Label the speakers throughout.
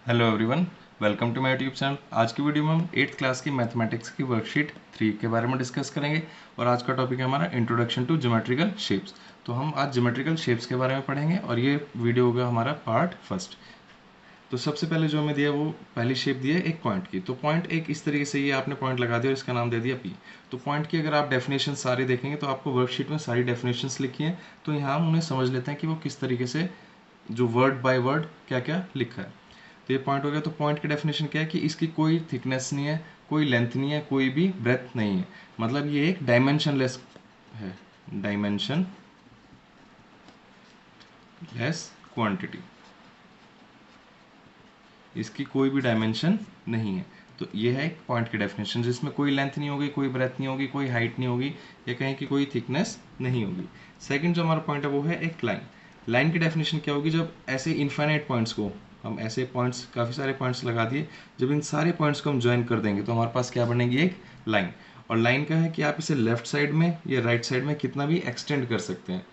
Speaker 1: Hello everyone, welcome to my YouTube channel. आज की video में हम 8th क्लास की मैथमेटिक्स की वर्कशीट 3 के बारे में डिस्कस करेंगे और आज का टॉपिक है हमारा इंट्रोडक्शन टू ज्योमेट्रिकल शेप्स। तो हम आज ज्योमेट्रिकल शेप्स के बारे में पढ़ेंगे और ये वीडियो होगा हमारा पार्ट फर्स्ट। तो सबसे पहले जो हमें दिया वो पहली शेप दी है एक पॉइंट की। तो पॉइंट एक इस तरीके से ये आपने पॉइंट लगा दिया और इसका नाम दे दिया पी। तो पॉइंट की अगर आप डेफिनेशन सारी देखेंगे तो आपको वर्कशीट में सारी डेफिनेशंस लिखी हैं। तो यहाँ हम उन्हें समझ लेते हैं कि वो किस तरीके से जो वर्ड बाय वर्ड क्या क्या लिखा है। तो ये पॉइंट हो गया। तो पॉइंट की डेफिनेशन क्या है कि इसकी कोई थिकनेस नहीं है, कोई लेंथ नहीं है, कोई भी ब्रेथ नहीं है। मतलब ये एक डायमेंशनलेस है, डायमेंशन लेस क्वांटिटी। इसकी कोई भी डायमेंशन नहीं है। तो ये है एक पॉइंट की डेफिनेशन जिसमें कोई लेंथ नहीं होगी, कोई ब्रेथ नहीं होगी, कोई हाइट नहीं होगी, या कहें कि कोई थिकनेस नहीं होगी। सेकंड जो हमारा पॉइंट है वो है एक लाइन। लाइन की डेफिनेशन क्या होगी? जब ऐसे इनफाइनाइट पॉइंट्स को हम ऐसे पॉइंट्स, काफ़ी सारे पॉइंट्स लगा दिए, जब इन सारे पॉइंट्स को हम ज्वाइन कर देंगे तो हमारे पास क्या बनेगी? एक लाइन। और लाइन का है कि आप इसे लेफ्ट साइड में या राइट साइड में कितना भी एक्सटेंड कर सकते हैं।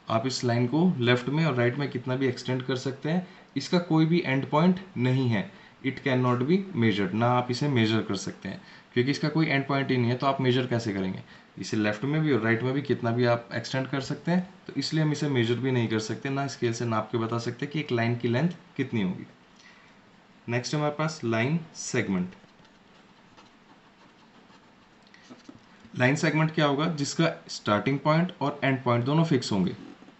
Speaker 1: आप इस लाइन को लेफ्ट में और राइट में कितना भी एक्सटेंड कर सकते हैं। इसका कोई भी एंड पॉइंट नहीं है। It can not be measured, ना आप इसे मेजर कर सकते हैं क्योंकि इसका कोई एंड पॉइंट ही नहीं है। तो आप मेजर कैसे करेंगे? इसे लेफ्ट में भी और राइट में भी कितना भी आप एक्सटेंड कर सकते हैं। तो इसलिए हम इसे मेजर भी नहीं कर सकते, ना स्केल से नाप के बता सकते कि एक लाइन की लेंथ कितनी होगी। नेक्स्ट हमारे पास लाइन सेगमेंट। लाइन सेगमेंट क्या होगा? जिसका स्टार्टिंग पॉइंट और एंड पॉइंट दोनों फिक्स होंगे।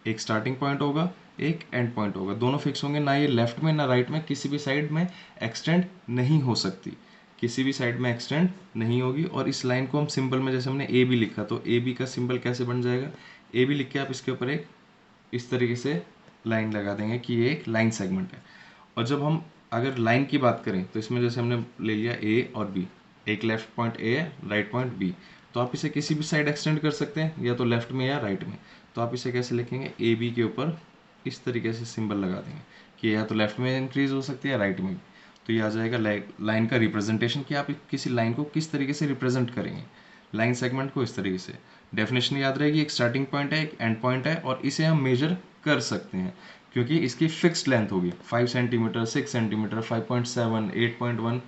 Speaker 1: एक स्टार्टिंग पॉइंट होगा, एक एंड पॉइंट होगा, दोनों फिक्स होंगे। ना ये लेफ्ट में ना राइट में किसी भी साइड में एक्सटेंड नहीं हो सकती, किसी भी साइड में एक्सटेंड नहीं होगी। और इस लाइन को हम सिंबल में, जैसे हमने ए बी लिखा, तो ए बी का सिंबल कैसे बन जाएगा? ए बी लिख के आप इसके ऊपर एक इस तरीके से लाइन लगा देंगे कि ये एक लाइन सेगमेंट है। और जब हम अगर लाइन की बात करें तो इसमें जैसे हमने ले लिया ए और बी, एक लेफ्ट पॉइंट ए है, राइट पॉइंट बी, तो आप इसे किसी भी साइड एक्सटेंड कर सकते हैं, या तो लेफ्ट में या राइट में। तो आप इसे कैसे लिखेंगे? ए बी के ऊपर इस तरीके से सिंबल लगा देंगे कि या तो लेफ्ट में इंक्रीज हो सकती है या राइट में भी। तो ये आ जाएगा लाइन का रिप्रेजेंटेशन, कि आप किसी लाइन को किस तरीके से रिप्रेजेंट करेंगे। लाइन सेगमेंट को इस तरीके से। डेफिनेशन याद रहेगी, एक स्टार्टिंग पॉइंट है, एक एंड पॉइंट है, और इसे हम मेजर कर सकते हैं क्योंकि इसकी फिक्स्ड लेंथ होगी 5 सेंटीमीटर, 6 सेंटीमीटर, 5.7, 8.1,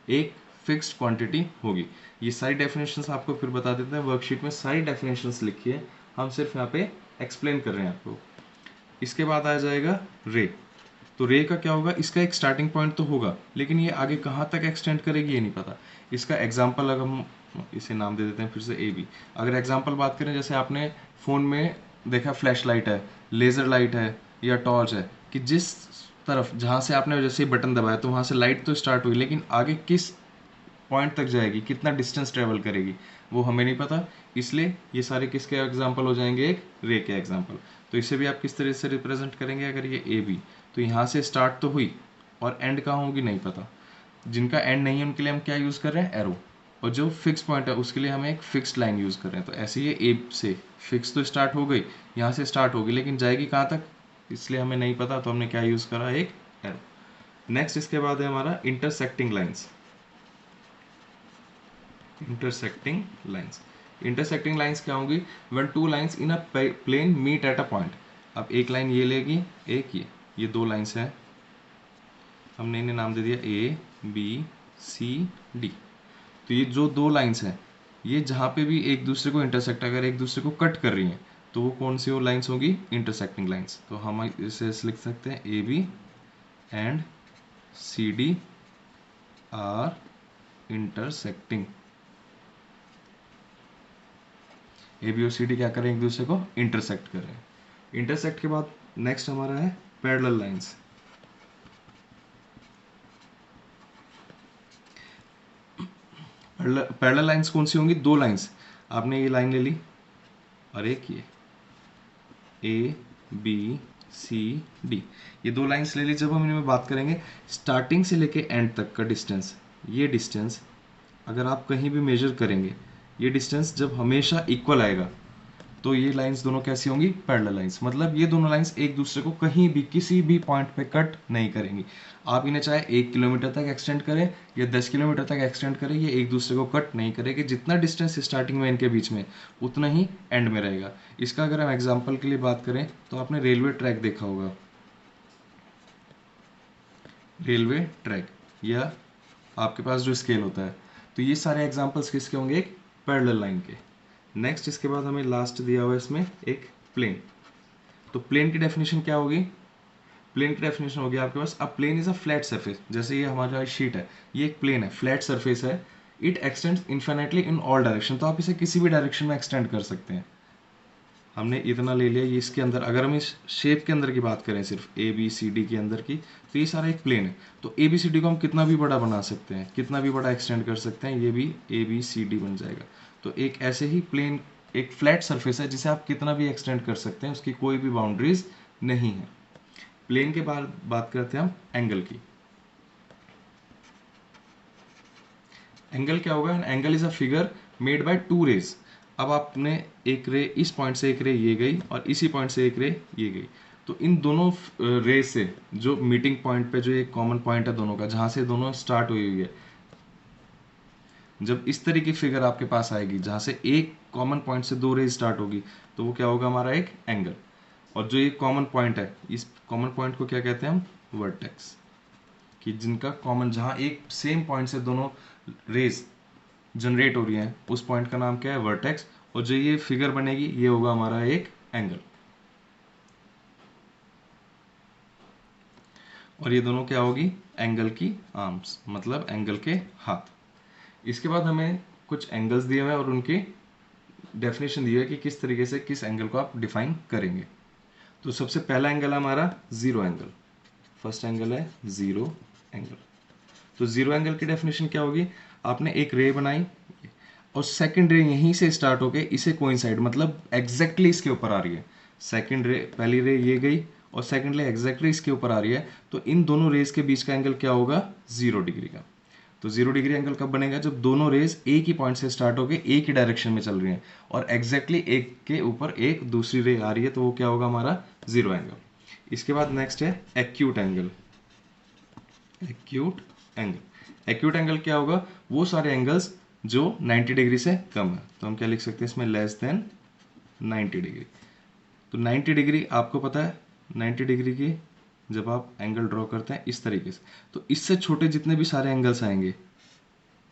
Speaker 1: एक फिक्स्ड क्वांटिटी होगी। ये सारी डेफिनेशंस आपको फिर बता देते हैं, वर्कशीट में सारी डेफिनेशंस लिखी है, हम सिर्फ यहाँ पे एक्सप्लेन कर रहे हैं आपको। इसके बाद आ जाएगा रे। तो रे का क्या होगा? इसका एक स्टार्टिंग पॉइंट तो होगा, लेकिन ये आगे कहाँ तक एक्सटेंड करेगी ये नहीं पता। इसका एग्जाम्पल अगर हम इसे नाम दे देते हैं फिर से ए बी। अगर एग्जाम्पल बात करें, जैसे आपने फ़ोन में देखा फ्लैश लाइट है, लेज़र लाइट है या टॉर्च है, कि जिस तरफ जहाँ से आपने जैसे ही बटन दबाया तो वहाँ से लाइट तो स्टार्ट हुई, लेकिन आगे किस पॉइंट तक जाएगी, कितना डिस्टेंस ट्रेवल करेगी, वो हमें नहीं पता। इसलिए ये सारे किसके एग्जाम्पल हो जाएंगे? एक रे के एग्जाम्पल। तो इसे भी आप किस तरह से रिप्रेजेंट करेंगे? अगर ये ए बी, तो यहाँ से स्टार्ट तो हुई और एंड कहाँ होगी नहीं पता। जिनका एंड नहीं है उनके लिए हम क्या यूज़ कर रहे हैं? एरो। और जो फिक्स पॉइंट है उसके लिए हम एक फिक्स्ड लाइन यूज़ कर रहे हैं। तो ऐसे ही ए से फिक्स तो स्टार्ट हो गई, यहाँ से स्टार्ट होगी, लेकिन जाएगी कहाँ तक इसलिए हमें नहीं पता, तो हमने क्या यूज़ करा? एक एरो। नेक्स्ट इसके बाद है हमारा intersecting lines. Intersecting lines. Intersecting lines क्या होंगी? When two lines in a plane meet at a point. अब एक लाइन ये लेगी, एक ये दो लाइन्स हैं, हमने इन्हें नाम दे दिया ए बी सी डी। तो ये जो दो लाइन्स हैं, ये जहाँ पे भी एक दूसरे को इंटरसेक्ट, अगर एक दूसरे को कट कर रही हैं, तो वो कौन सी वो लाइन्स होगी? Intersecting lines. तो हम इसे लिख सकते हैं A B and C D are intersecting. A B और सी डी क्या करें? एक दूसरे को इंटरसेक्ट कर रहे हैं। इंटरसेक्ट के बाद नेक्स्ट हमारा है पैरेलल लाइंस। पैरेलल लाइंस कौन सी होंगी? दो लाइंस, आपने ये लाइन ले ली और एक ये ए बी सी डी, ये दो लाइंस ले ली। जब हम इनमें बात करेंगे स्टार्टिंग से लेके एंड तक का डिस्टेंस, ये डिस्टेंस अगर आप कहीं भी मेजर करेंगे, ये डिस्टेंस जब हमेशा इक्वल आएगा, तो ये लाइंस दोनों कैसी होंगी? Parallel lines. मतलब ये दोनों लाइंस एक दूसरे को कहीं भी किसी भी पॉइंट पे कट नहीं करेंगी। आप इन्हें चाहे 1 किलोमीटर तक एक्सटेंड करें या 10 किलोमीटर तक एक्सटेंड करें, ये एक दूसरे को कट नहीं करेगी। जितना डिस्टेंस स्टार्टिंग में इनके बीच में, उतना ही एंड में रहेगा। इसका अगर हम एग्जाम्पल के लिए बात करें तो आपने रेलवे ट्रैक देखा होगा। रेलवे ट्रैक या आपके पास जो स्केल होता है। तो ये सारे एग्जांपल्स किसके होंगे, एक पैरेलल लाइन के। नेक्स्ट इसके बाद हमें लास्ट दिया हुआ है इसमें एक प्लेन। तो प्लेन की डेफिनेशन क्या होगी, प्लेन की डेफिनेशन होगी आपके पास, a plane is a flat surface. जैसे ये हमारा शीट है, ये एक प्लेन है, फ्लैट सरफेस है। It extends infinitely in all direction. तो आप इसे किसी भी डायरेक्शन में एक्सटेंड कर सकते हैं। हमने इतना ले लिया। ये इसके अंदर अगर हम इस शेप के अंदर की बात करें, सिर्फ ए बी सी डी के अंदर की, तो ये सारा एक प्लेन है। तो ए बी सी डी को हम कितना भी बड़ा बना सकते हैं, कितना भी बड़ा एक्सटेंड कर सकते हैं, ये भी ए बी सी डी बन जाएगा। तो एक ऐसे ही प्लेन एक फ्लैट सरफेस है जिसे आप कितना भी एक्सटेंड कर सकते हैं, उसकी कोई भी बाउंड्रीज नहीं है। प्लेन के बाद बात करते हैं हम एंगल की। एंगल क्या होगा, angle is a figure made by two rays. अब आपने एक रे, इस पॉइंट से एक रे ये गई और इसी पॉइंट से एक रे ये गई। तो इन दोनों रे से जो मीटिंग पॉइंट पे जो एक कॉमन पॉइंट है दोनों का, जहां से दोनों स्टार्ट हुई हुई है, जब इस तरह की फिगर आपके पास आएगी जहां से एक कॉमन पॉइंट से दो रेज स्टार्ट होगी, तो वो क्या होगा, हमारा एक एंगल। और जो ये कॉमन पॉइंट है, इस कॉमन पॉइंट को क्या कहते हैं हम, वर्टेक्स। कि जिनका कॉमन, जहां एक सेम पॉइंट से दोनों रेज जनरेट हो रही है, उस पॉइंट का नाम क्या है, वर्टेक्स। और जो ये फिगर बनेगी ये होगा हमारा एक एंगल। और ये दोनों क्या होगी, एंगल की आर्म्स, मतलब एंगल के हाथ। इसके बाद हमें कुछ एंगल्स दिए हुए हैं और उनकी डेफिनेशन दी हुई है कि किस तरीके से किस एंगल को आप डिफाइन करेंगे। तो सबसे पहला एंगल है हमारा जीरो एंगल। फर्स्ट एंगल है जीरो एंगल। तो जीरो एंगल की डेफिनेशन क्या होगी, आपने एक रे बनाई और सेकंड रे यहीं से स्टार्ट होके इसे कोइंसाइड, मतलब एग्जैक्टली इसके ऊपर आ रही है। सेकंड रे, पहली रे ये गई और सेकंड रे एग्जैक्टली इसके ऊपर आ रही है। तो इन दोनों रेज के बीच का एंगल क्या होगा, 0 डिग्री का। तो 0 डिग्री एंगल कब बनेगा, जब दोनों रेज एक ही पॉइंट से स्टार्ट होके एक ही डायरेक्शन में चल रही हैं और एग्जैक्टली एक के ऊपर एक दूसरी रे आ रही है, तो वो क्या होगा हमारा जीरो एंगल। इसके बाद नेक्स्ट है acute angle. Acute angle, acute angle क्या होगा, वो सारे एंगल्स जो 90 डिग्री से कम है। तो हम क्या लिख सकते हैं इसमें, लेस देन 90 डिग्री। तो 90 डिग्री आपको पता है, 90 डिग्री की जब आप एंगल ड्रॉ करते हैं इस तरीके से, तो इससे छोटे जितने भी सारे एंगल्स आएंगे,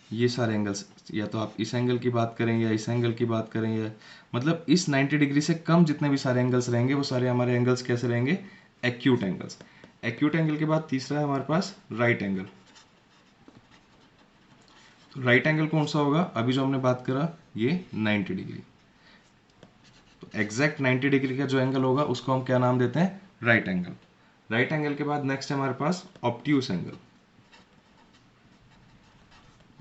Speaker 1: ये सारे एंगल्स, या तो आप इस एंगल की बात करें या इस एंगल की बात करें, या मतलब इस 90 डिग्री से कम जितने भी सारे एंगल्स रहेंगे, वो सारे हमारे एंगल्स कैसे रहेंगे, एक्यूट एंगल्स। एक्यूट एंगल के बाद तीसरा है हमारे पास राइट एंगल। तो राइट एंगल कौन सा होगा, अभी जो हमने बात करा ये 90 डिग्री। तो एग्जैक्ट 90 डिग्री का जो एंगल होगा उसको हम क्या नाम देते हैं, राइट एंगल। राइट एंगल के बाद नेक्स्ट है हमारे पास obtuse angle.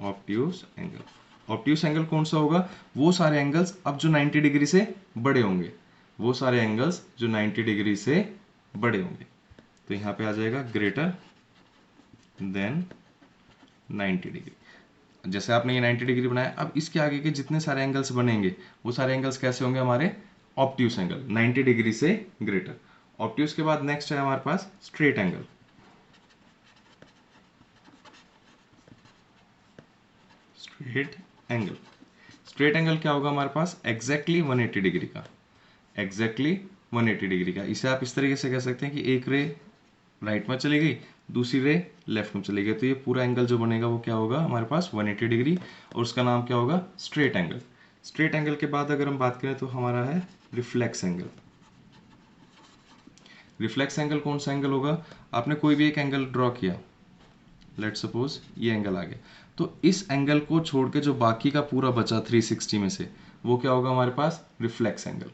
Speaker 1: Obtuse angle, obtuse angle कौन सा होगा, वो सारे एंगल्स अब जो 90 डिग्री से बड़े होंगे, वो सारे एंगल्स जो 90 डिग्री से बड़े होंगे। तो यहां पे आ जाएगा ग्रेटर देन 90 डिग्री। जैसे आपने ये 90 डिग्री बनाया, अब इसके आगे के जितने सारे एंगल्स बनेंगे वो सारे एंगल्स कैसे होंगे, हमारे ऑब्ट्यूस एंगल, 90 डिग्री से ग्रेटर। ऑब्ट्यूस के बाद नेक्स्ट है हमारे पास straight angle. Straight angle, straight angle क्या होगा हमारे पास, एग्जैक्टली 180 डिग्री का। एग्जैक्टली 180 डिग्री का, इसे आप इस तरीके से कह सकते हैं कि एक रे राइट में चली गई, दूसरी रे लेफ्ट में चली गई, तो ये पूरा एंगल जो बनेगा वो क्या होगा हमारे पास 180 डिग्री, और उसका नाम क्या होगा, स्ट्रेट एंगल। स्ट्रेट एंगल के बाद अगर हम बात करें तो हमारा है रिफ्लेक्स एंगल। रिफ्लेक्स एंगल कौन सा एंगल होगा, आपने कोई भी एक एंगल ड्रॉ किया, लेट सपोज ये एंगल आ गया, तो इस एंगल को छोड़ के जो बाकी का पूरा बचा 360 में से, वो क्या होगा हमारे पास, रिफ्लेक्स एंगल।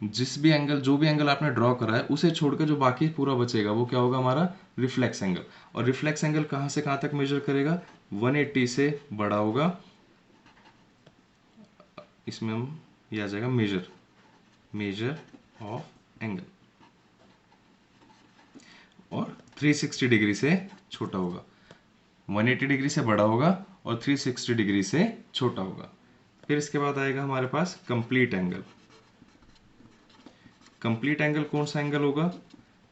Speaker 1: जिस भी एंगल, जो भी एंगल आपने ड्रॉ करा है उसे छोड़ के जो बाकी पूरा बचेगा वो क्या होगा हमारा, रिफ्लेक्स एंगल। और रिफ्लेक्स एंगल कहाँ से कहाँ तक मेजर करेगा, 180 से बड़ा होगा, इसमें हम ये आ जाएगा मेजर, मेजर ऑफ एंगल, और 360 डिग्री से छोटा होगा। 180 डिग्री से बड़ा होगा और 360 डिग्री से छोटा होगा। फिर इसके बाद आएगा हमारे पास कंप्लीट एंगल। कंप्लीट एंगल कौन सा एंगल होगा,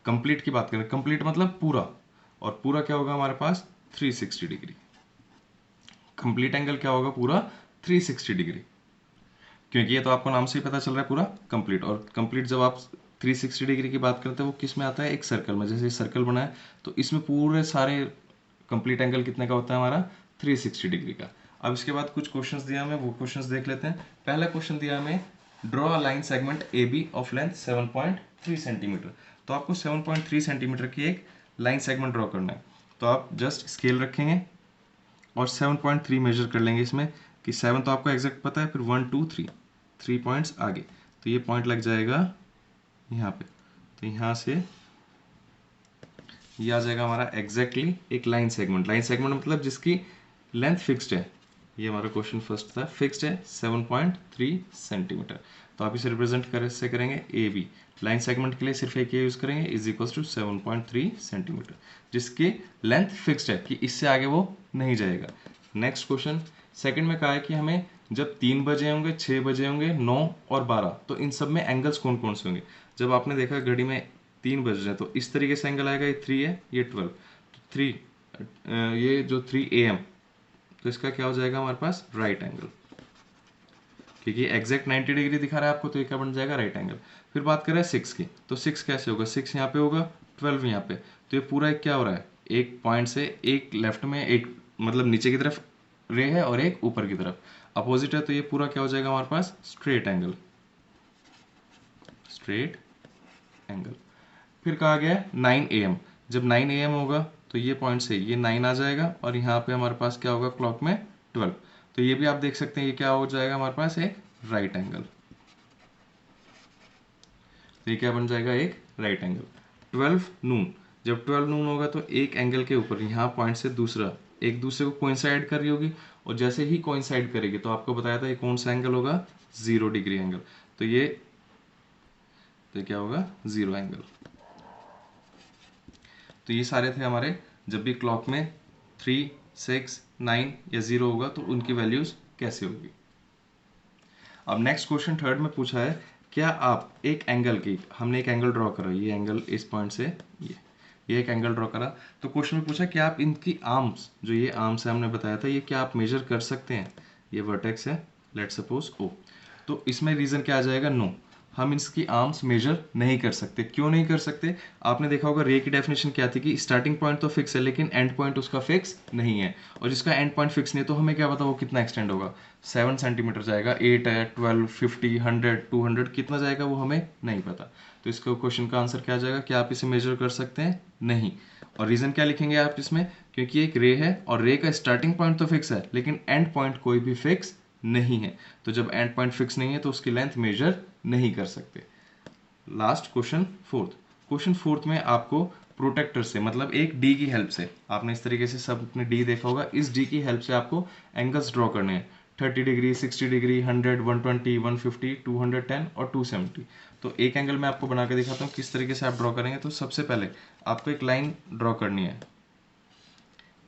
Speaker 1: कंप्लीट की बात करें, कंप्लीट मतलब पूरा, और पूरा क्या होगा हमारे पास 360 डिग्री। कंप्लीट एंगल क्या होगा, पूरा 360 डिग्री, क्योंकि ये तो आपको नाम से ही पता चल रहा है पूरा कंप्लीट। और कंप्लीट जब आप 360 डिग्री की बात करते हैं वो किस में आता है, एक सर्कल में। जैसे सर्कल बना है तो इसमें पूरे सारे कंप्लीट एंगल कितने का होता है हमारा, 360 डिग्री का। अब इसके बाद कुछ क्वेश्चंस दिया हमें, वो क्वेश्चंस देख लेते हैं। पहला क्वेश्चन दिया हमें, draw a line segment A B of length 7.3 centimetre. तो आपको 7.3 सेंटीमीटर की एक लाइन सेगमेंट ड्रॉ करना है। तो आप जस्ट स्केल रखेंगे और 7.3 मेजर कर लेंगे इसमें, कि 7 तो आपको एग्जैक्ट पता है, फिर 1 2 3 3 पॉइंट्स आगे, तो ये पॉइंट लग जाएगा यहाँ पे। तो यहाँ से ये आ जाएगा हमारा एग्जैक्टली एक लाइन सेगमेंट। लाइन सेगमेंट मतलब जिसकी लेंथ फिक्स्ड है। ये हमारा क्वेश्चन फर्स्ट था, फिक्स्ड है 7.3 सेंटीमीटर। तो आप इसे रिप्रेजेंट कैसे करेंगे, ए बी लाइन सेगमेंट के लिए सिर्फ एक ये यूज करेंगे, इज इक्वल टू 7.3 सेंटीमीटर, जिसकी लेंथ फिक्स्ड है कि इससे आगे वो नहीं जाएगा। नेक्स्ट क्वेश्चन सेकंड में कहा है कि हमें जब 3 बजे होंगे, 6 बजे होंगे, 9 और 12, तो इन सब में एंगल्स कौन कौन से होंगे। जब आपने देखा घड़ी में 3 बज रहे हैं तो इस तरीके से एंगल आएगा, ये 3 है, ये 12, तो 3 ये जो 3 AM, तो इसका क्या हो जाएगा हमारे पास, राइट एंगल, क्योंकि एग्जैक्ट 90 डिग्री दिखा रहा है आपको, तो ये क्या बन जाएगा, राइट एंगल। फिर बात करें 6 की, तो 6 कैसे होगा, 6 यहाँ पे होगा, 12 यहाँ पे, तो ये पूरा एक क्या हो रहा है, एक पॉइंट से एक लेफ्ट में, एक मतलब नीचे की तरफ रे है और एक ऊपर की तरफ अपोजिट है, तो ये पूरा क्या हो जाएगा हमारे पास, स्ट्रेट एंगल, स्ट्रेट एंगल। फिर कहा गया है 9 AM, जब 9 AM होगा तो ये पॉइंट से ये 9 आ जाएगा और यहाँ पे हमारे पास क्या होगा क्लॉक में 12, तो ये भी आप देख सकते हैं ये क्या हो जाएगा हमारे पास, एक राइट एंगल। तो ये क्या बन जाएगा, एक राइट एंगल। 12 नून, जब 12 नून होगा तो एक एंगल के ऊपर यहाँ पॉइंट से दूसरा एक दूसरे को कोइंसाइड कर रही होगी, और जैसे ही कोइंसाइड करेगी तो आपको बताया था ये कौन सा एंगल होगा, 0 डिग्री एंगल। तो ये क्या होगा, 0 एंगल। तो ये सारे थे हमारे, जब भी क्लॉक में 3 6 9 या 0 होगा तो उनकी वैल्यूज कैसे होगी। अब नेक्स्ट क्वेश्चन थर्ड में पूछा है, क्या आप एक एंगल की, हमने एक एंगल ड्रॉ करा, ये एंगल इस पॉइंट से ये एक एंगल ड्रॉ करा, तो क्वेश्चन में पूछा कि आप इनकी आर्म्स, जो ये आर्म्स है हमने बताया था, ये क्या आप मेजर कर सकते हैं। ये वर्टेक्स है, लेट सपोज O, तो इसमें रीजन क्या आ जाएगा, नो, हम इसकी आर्म्स मेजर नहीं कर सकते। क्यों नहीं कर सकते, आपने देखा होगा रे की डेफिनेशन क्या थी कि स्टार्टिंग पॉइंट तो फिक्स है लेकिन एंड पॉइंट उसका फिक्स नहीं है, और जिसका एंड पॉइंट फिक्स नहीं है तो हमें क्या पता वो कितना एक्सटेंड होगा, 7 सेंटीमीटर जाएगा, 8 है, 12, 50, 100, 200 कितना जाएगा वो हमें नहीं पता। तो इसका क्वेश्चन का आंसर क्या आ जाएगा, क्या आप इसे मेजर कर सकते हैं, नहीं। और रीजन क्या लिखेंगे आप इसमें, क्योंकि एक रे है और रे का स्टार्टिंग पॉइंट तो फिक्स है लेकिन एंड पॉइंट कोई भी फिक्स नहीं है, तो जब एंड पॉइंट फिक्स नहीं है तो उसकी लेंथ मेजर नहीं कर सकते। Last question fourth, question fourth में आपको प्रोटेक्टर से, मतलब एक डी की हेल्प से, आपने इस तरीके से सब अपने डी देखा होगा, इस डी की हेल्प से आपको एंगल्स ड्रॉ करने हैं, 30 डिग्री, 60 डिग्री, 100, 120, 150, 210 और 270। तो एक एंगल मैं आपको बना के दिखाता हूँ किस तरीके से आप ड्रॉ करेंगे। तो सबसे पहले आपको एक लाइन ड्रॉ करनी है,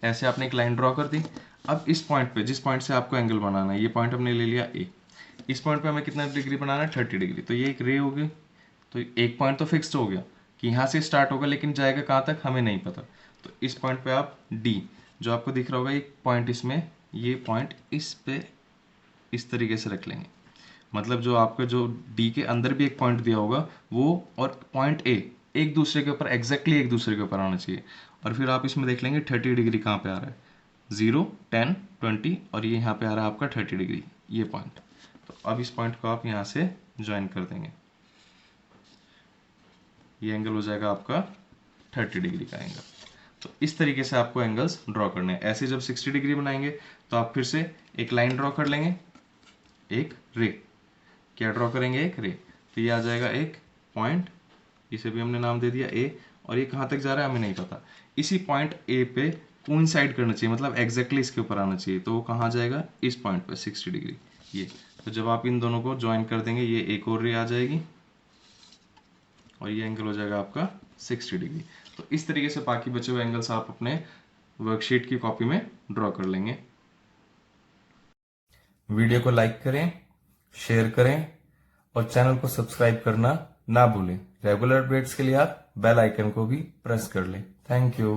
Speaker 1: ऐसे आपने एक लाइन ड्रॉ कर दी। अब इस पॉइंट पे, जिस पॉइंट से आपको एंगल बनाना है, ये पॉइंट हमने ले लिया ए, इस पॉइंट पे हमें कितना डिग्री बनाना है, 30 डिग्री। तो ये एक रे होगी, तो एक पॉइंट तो फिक्स्ड हो गया कि यहाँ से स्टार्ट होगा लेकिन जाएगा कहाँ तक हमें नहीं पता। तो इस पॉइंट पे आप डी, जो आपको दिख रहा होगा एक पॉइंट, इसमें ये पॉइंट इस पे इस तरीके से रख लेंगे, मतलब जो आपका जो डी के अंदर भी एक पॉइंट दिया होगा वो और पॉइंट ए एक दूसरे के ऊपर, एग्जैक्टली एक दूसरे के ऊपर आना चाहिए। और फिर आप इसमें देख लेंगे 30 डिग्री कहाँ पे आ रहा है, 0, 10, 20 और ये यहाँ पे आ रहा है आपका 30 डिग्री, ये पॉइंट। तो अब इस पॉइंट को आप यहाँ से ज्वाइन कर देंगे, ये एंगल हो जाएगा आपका 30 डिग्री का एंगल। तो इस तरीके से आपको एंगल्स ड्रॉ करने हैं। ऐसे जब 60 डिग्री बनाएंगे तो आप फिर से एक लाइन ड्रॉ कर लेंगे, एक रे, क्या ड्रॉ करेंगे, एक रे। तो ये आ जाएगा एक पॉइंट, इसे भी हमने नाम दे दिया ए, और ये कहाँ तक जा रहा है हमें नहीं पता। इसी पॉइंट ए पे कोइंसाइड करना चाहिए, मतलब एग्जैक्टली इसके ऊपर आना चाहिए, तो वो कहाँ जाएगा, इस पॉइंट पे 60 डिग्री ये। तो जब आप इन दोनों को ज्वाइन कर देंगे ये एक और रे आ जाएगी और ये एंगल हो जाएगा आपका 60 डिग्री। तो इस तरीके से बाकी बचे हुए एंगल्स आप अपने वर्कशीट की कॉपी में ड्रॉ कर लेंगे। वीडियो को लाइक करें, शेयर करें और चैनल को सब्सक्राइब करना ना भूलें। रेगुलर अपडेट्स के लिए आप बेल आइकन को भी प्रेस कर लें। Thank you.